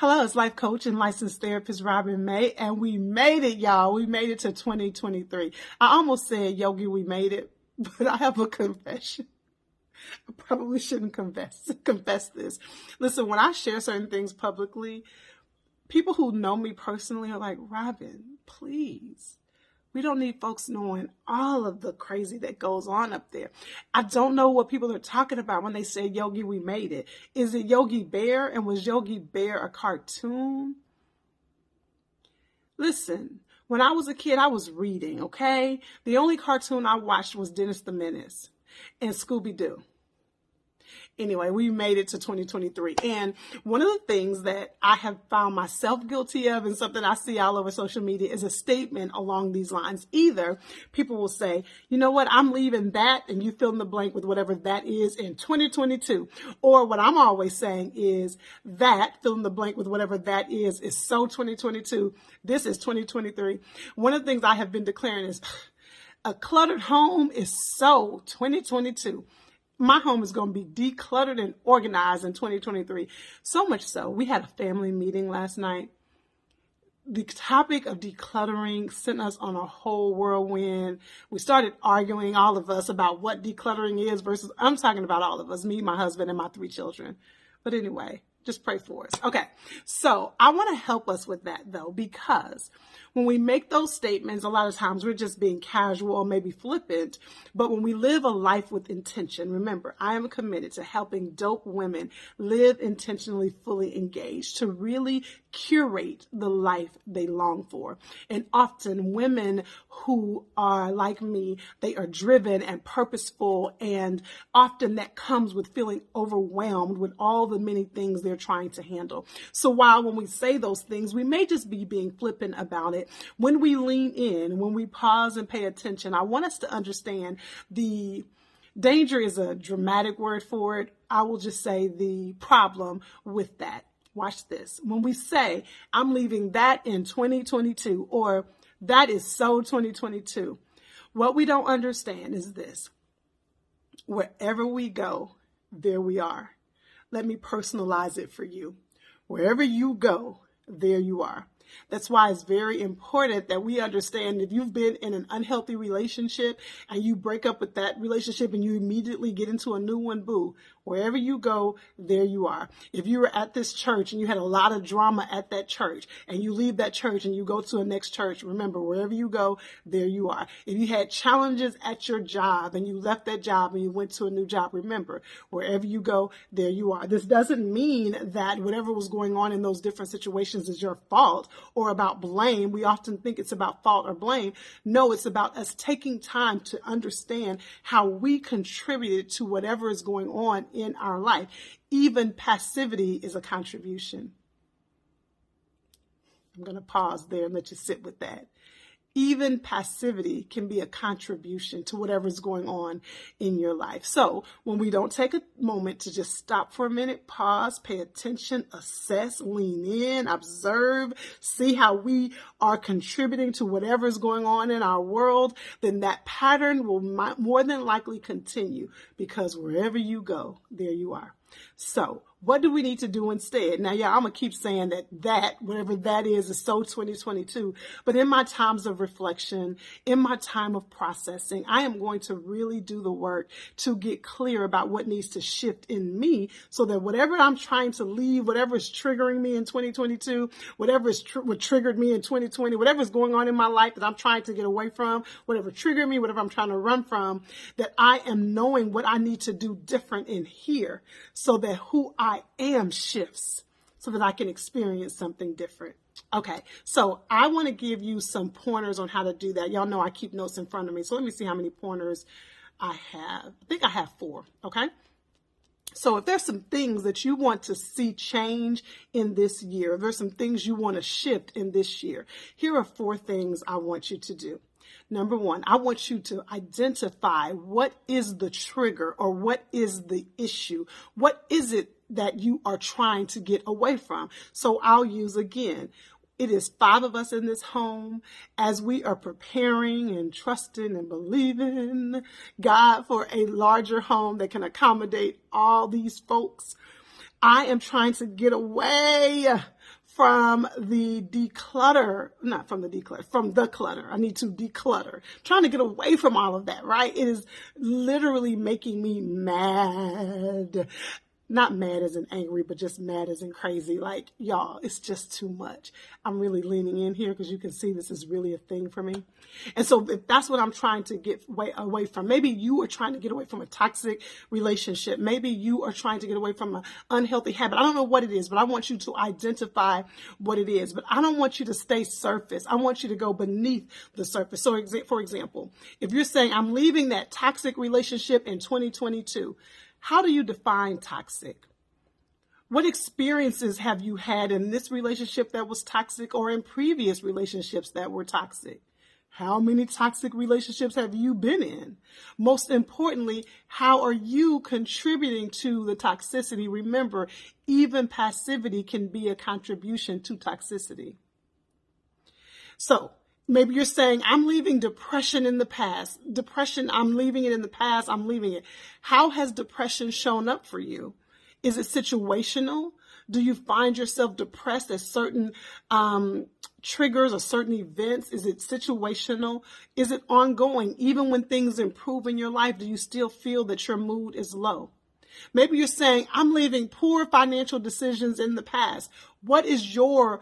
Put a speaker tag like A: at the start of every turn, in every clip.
A: Hello, it's life coach and licensed therapist Robin May, and we made it, y'all. We made it to 2023. I almost said, Yogi, we made it, but I have a confession. I probably shouldn't confess this. Listen, when I share certain things publicly, people who know me personally are like, Robin, please. We don't need folks knowing all of the crazy that goes on up there. I don't know what people are talking about when they say, Yogi, we made it. Is it Yogi Bear? And was Yogi Bear a cartoon? Listen, when I was a kid, I was reading, okay? The only cartoon I watched was Dennis the Menace and Scooby-Doo. Anyway, we made it to 2023. And one of the things that I have found myself guilty of and something I see all over social media is a statement along these lines. Either people will say, you know what, I'm leaving that, and you fill in the blank with whatever that is in 2022. Or what I'm always saying is that, fill in the blank with whatever that is so 2022. This is 2023. One of the things I have been declaring is a cluttered home is so 2022. My home is going to be decluttered and organized in 2023. So much so, we had a family meeting last night. The topic of decluttering sent us on a whole whirlwind. We started arguing, all of us, about what decluttering is versus, I'm talking about all of us, me, my husband, and my 3 children. But anyway, just pray for us. Okay, so I want to help us with that, though, because when we make those statements, a lot of times we're just being casual or maybe flippant. But when we live a life with intention, remember, I am committed to helping dope women live intentionally, fully engaged, to really curate the life they long for. And often women who are like me, they are driven and purposeful, and often that comes with feeling overwhelmed with all the many things they're trying to handle. So while when we say those things, we may just be being flippant about it, when we lean in, when we pause and pay attention, I want us to understand the danger is a dramatic word for it. I will just say the problem with that. Watch this. When we say, I'm leaving that in 2022, or that is so 2022, what we don't understand is this. Wherever we go, there we are. Let me personalize it for you. Wherever you go, there you are. That's why it's very important that we understand if you've been in an unhealthy relationship and you break up with that relationship and you immediately get into a new one, boo, wherever you go, there you are. If you were at this church and you had a lot of drama at that church and you leave that church and you go to a next church, remember, wherever you go, there you are. If you had challenges at your job and you left that job and you went to a new job, remember, wherever you go, there you are. This doesn't mean that whatever was going on in those different situations is your fault or about blame. We often think it's about fault or blame. No, it's about us taking time to understand how we contributed to whatever is going on in our life. Even passivity is a contribution. I'm going to pause there and let you sit with that. Even passivity can be a contribution to whatever's going on in your life. So when we don't take a moment to just stop for a minute, pause, pay attention, assess, lean in, observe, see how we are contributing to whatever's going on in our world, then that pattern will more than likely continue, because wherever you go, there you are. So what do we need to do instead? Now, yeah, I'm going to keep saying that whatever that is so 2022. But in my times of reflection, in my time of processing, I am going to really do the work to get clear about what needs to shift in me so that whatever I'm trying to leave, whatever is triggering me in 2022, whatever is what triggered me in 2020, whatever is going on in my life that I'm trying to get away from, whatever triggered me, whatever I'm trying to run from, that I am knowing what I need to do different in here so that who I am shifts so that I can experience something different. Okay, so I want to give you some pointers on how to do that. Y'all know I keep notes in front of me, so let me see how many pointers I have. I think I have 4, okay? So if there's some things that you want to see change in this year, if there's some things you want to shift in this year, here are 4 things I want you to do. Number 1, I want you to identify what is the trigger or what is the issue. What is it that you are trying to get away from? So I'll use again. It is 5 of us in this home as we are preparing and trusting and believing God for a larger home that can accommodate all these folks. I am trying to get away from the clutter. I need to declutter. Trying to get away from all of that, right? It is literally making me mad. Not mad as in angry, but just mad as in crazy. Like, y'all, it's just too much. I'm really leaning in here because you can see this is really a thing for me. And so if that's what I'm trying to get away from, maybe you are trying to get away from a toxic relationship. Maybe you are trying to get away from an unhealthy habit. I don't know what it is, but I want you to identify what it is. But I don't want you to stay surface. I want you to go beneath the surface. So for example, if you're saying I'm leaving that toxic relationship in 2022, how do you define toxic? What experiences have you had in this relationship that was toxic or in previous relationships that were toxic? How many toxic relationships have you been in? Most importantly, how are you contributing to the toxicity? Remember, even passivity can be a contribution to toxicity. So, maybe you're saying, I'm leaving depression in the past. Depression, I'm leaving it in the past. I'm leaving it. How has depression shown up for you? Is it situational? Do you find yourself depressed at certain triggers or certain events? Is it situational? Is it ongoing? Even when things improve in your life, do you still feel that your mood is low? Maybe you're saying, I'm leaving poor financial decisions in the past. What is your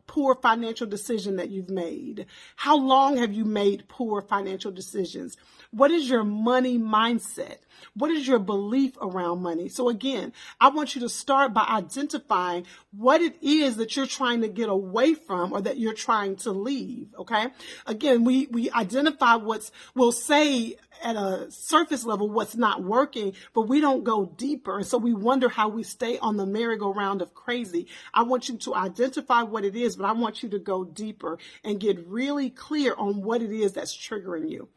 A: poor financial decision that you've made? How long have you made poor financial decisions? What is your money mindset? What is your belief around money? So again, I want you to start by identifying what it is that you're trying to get away from or that you're trying to leave, okay? Again, we identify we'll say at a surface level what's not working, but we don't go deeper. And so we wonder how we stay on the merry-go-round of crazy. I want you to identify what it is, but I want you to go deeper and get really clear on what it is that's triggering you.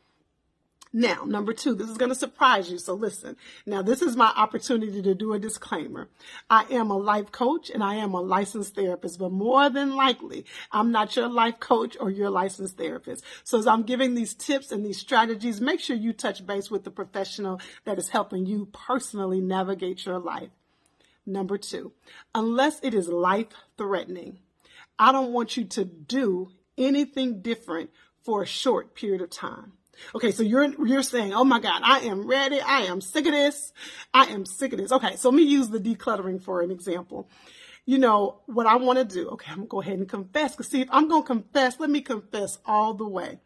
A: Now, number 2, this is going to surprise you. So listen, now this is my opportunity to do a disclaimer. I am a life coach and I am a licensed therapist, but more than likely, I'm not your life coach or your licensed therapist. So as I'm giving these tips and these strategies, make sure you touch base with the professional that is helping you personally navigate your life. Number 2, unless it is life-threatening, I don't want you to do anything different for a short period of time. Okay, so you're saying, oh my God, I am ready. I am sick of this. I am sick of this. Okay, so let me use the decluttering for an example. You know, what I want to do, okay, I'm going to go ahead and confess. Because see, if I'm going to confess, let me confess all the way.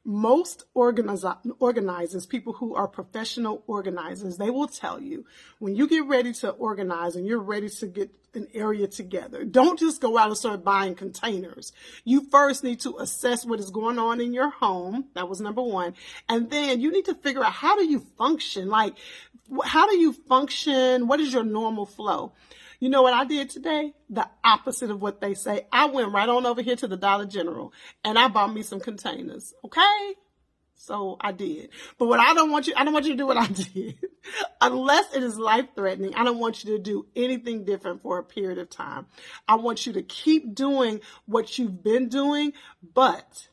A: Most organizers, people who are professional organizers, they will tell you when you get ready to organize and you're ready to get an area together, don't just go out and start buying containers. You first need to assess what is going on in your home. That was number 1. And then you need to figure out, how do you function? Like, how do you function? What is your normal flow? You know what I did today? The opposite of what they say. I went right on over here to the Dollar General and I bought me some containers. Okay? So I did. But what I don't want you to do what I did. Unless it is life-threatening, I don't want you to do anything different for a period of time. I want you to keep doing what you've been doing, but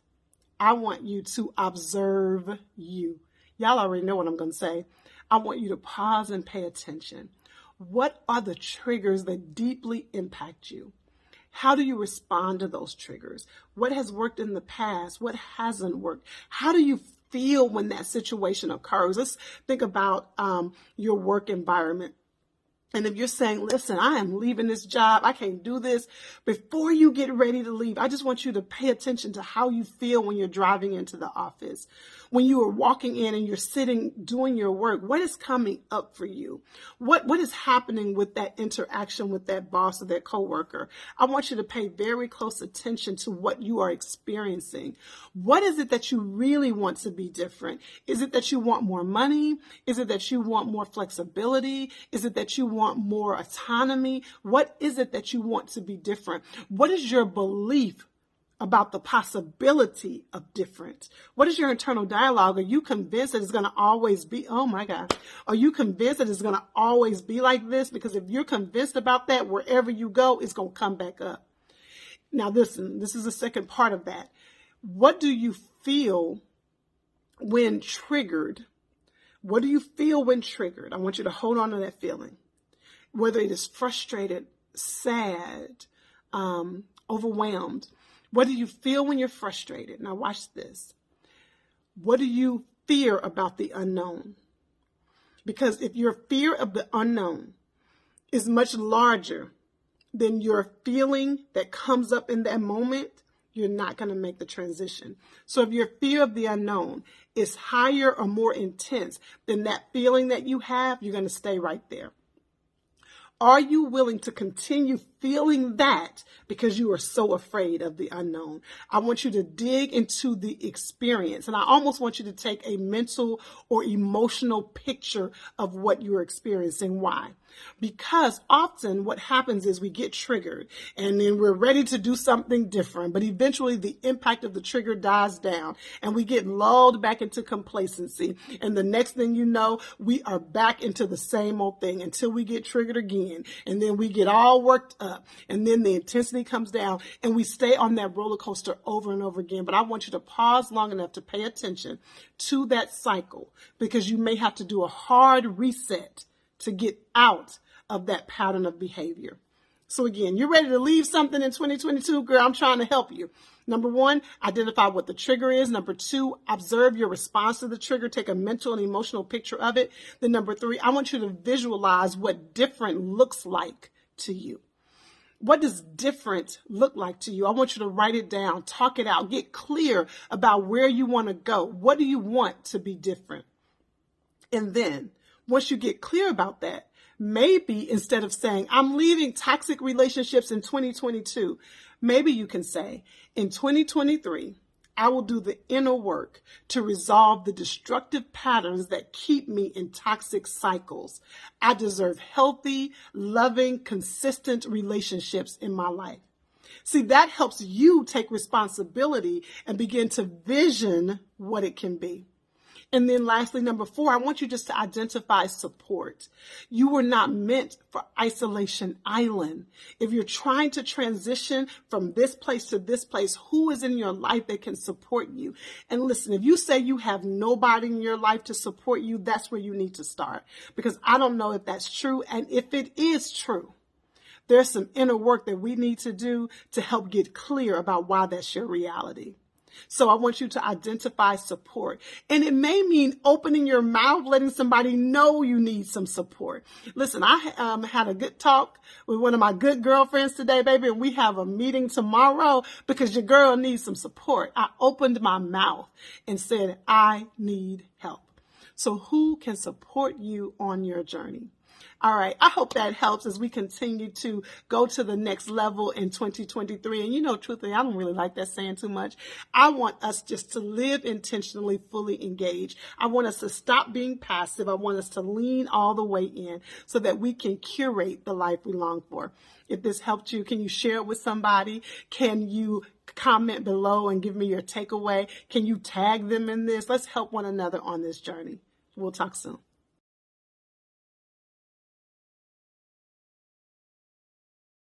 A: I want you to observe you. Y'all already know what I'm going to say. I want you to pause and pay attention. What are the triggers that deeply impact you? How do you respond to those triggers? What has worked in the past? What hasn't worked? How do you feel when that situation occurs? Let's think about your work environment. And if you're saying, listen, I am leaving this job, I can't do this, before you get ready to leave, I just want you to pay attention to how you feel when you're driving into the office. When you are walking in and you're sitting doing your work, what is coming up for you? What is happening with that interaction with that boss or that coworker? I want you to pay very close attention to what you are experiencing. What is it that you really want to be different? Is it that you want more money? Is it that you want more flexibility? Is it that you want more autonomy? What is it that you want to be different? What is your belief about the possibility of different? What is your internal dialogue? Are you convinced that it's going to always be, oh my God, are you convinced that it's going to always be like this? Because if you're convinced about that, wherever you go, it's going to come back up. Now listen, this is the second part of that. What do you feel when triggered? What do you feel when triggered? I want you to hold on to that feeling. Whether it is frustrated, sad, overwhelmed? What do you feel when you're frustrated? Now watch this. What do you fear about the unknown? Because if your fear of the unknown is much larger than your feeling that comes up in that moment, you're not going to make the transition. So if your fear of the unknown is higher or more intense than that feeling that you have, you're going to stay right there. Are you willing to continue feeling that because you are so afraid of the unknown? I want you to dig into the experience, and I almost want you to take a mental or emotional picture of what you're experiencing. Why? Because often what happens is we get triggered and then we're ready to do something different, but eventually the impact of the trigger dies down and we get lulled back into complacency. And the next thing you know, we are back into the same old thing until we get triggered again. And then we get all worked up and then the intensity comes down and we stay on that roller coaster over and over again. But I want you to pause long enough to pay attention to that cycle, because you may have to do a hard reset to get out of that pattern of behavior. So again, you're ready to leave something in 2022, girl, I'm trying to help you. Number one, identify what the trigger is. Number two, observe your response to the trigger. Take a mental and emotional picture of it. Then number three, I want you to visualize what different looks like to you. What does different look like to you? I want you to write it down, talk it out, get clear about where you want to go. What do you want to be different? And then once you get clear about that, maybe instead of saying, I'm leaving toxic relationships in 2022, maybe you can say, in 2023, I will do the inner work to resolve the destructive patterns that keep me in toxic cycles. I deserve healthy, loving, consistent relationships in my life. See, that helps you take responsibility and begin to vision what it can be. And then lastly, number four, I want you just to identify support. You were not meant for isolation island. If you're trying to transition from this place to this place, who is in your life that can support you? And listen, if you say you have nobody in your life to support you, that's where you need to start. Because I don't know if that's true. And if it is true, there's some inner work that we need to do to help get clear about why that's your reality. So I want you to identify support. And it may mean opening your mouth, letting somebody know you need some support. Listen, I had a good talk with one of my good girlfriends today, baby, and we have a meeting tomorrow because your girl needs some support. I opened my mouth and said, I need help. So who can support you on your journey? All right. I hope that helps as we continue to go to the next level in 2023. And you know, truthfully, I don't really like that saying too much. I want us just to live intentionally, fully engaged. I want us to stop being passive. I want us to lean all the way in so that we can curate the life we long for. If this helped you, can you share it with somebody? Can you comment below and give me your takeaway? Can you tag them in this? Let's help one another on this journey. We'll talk soon.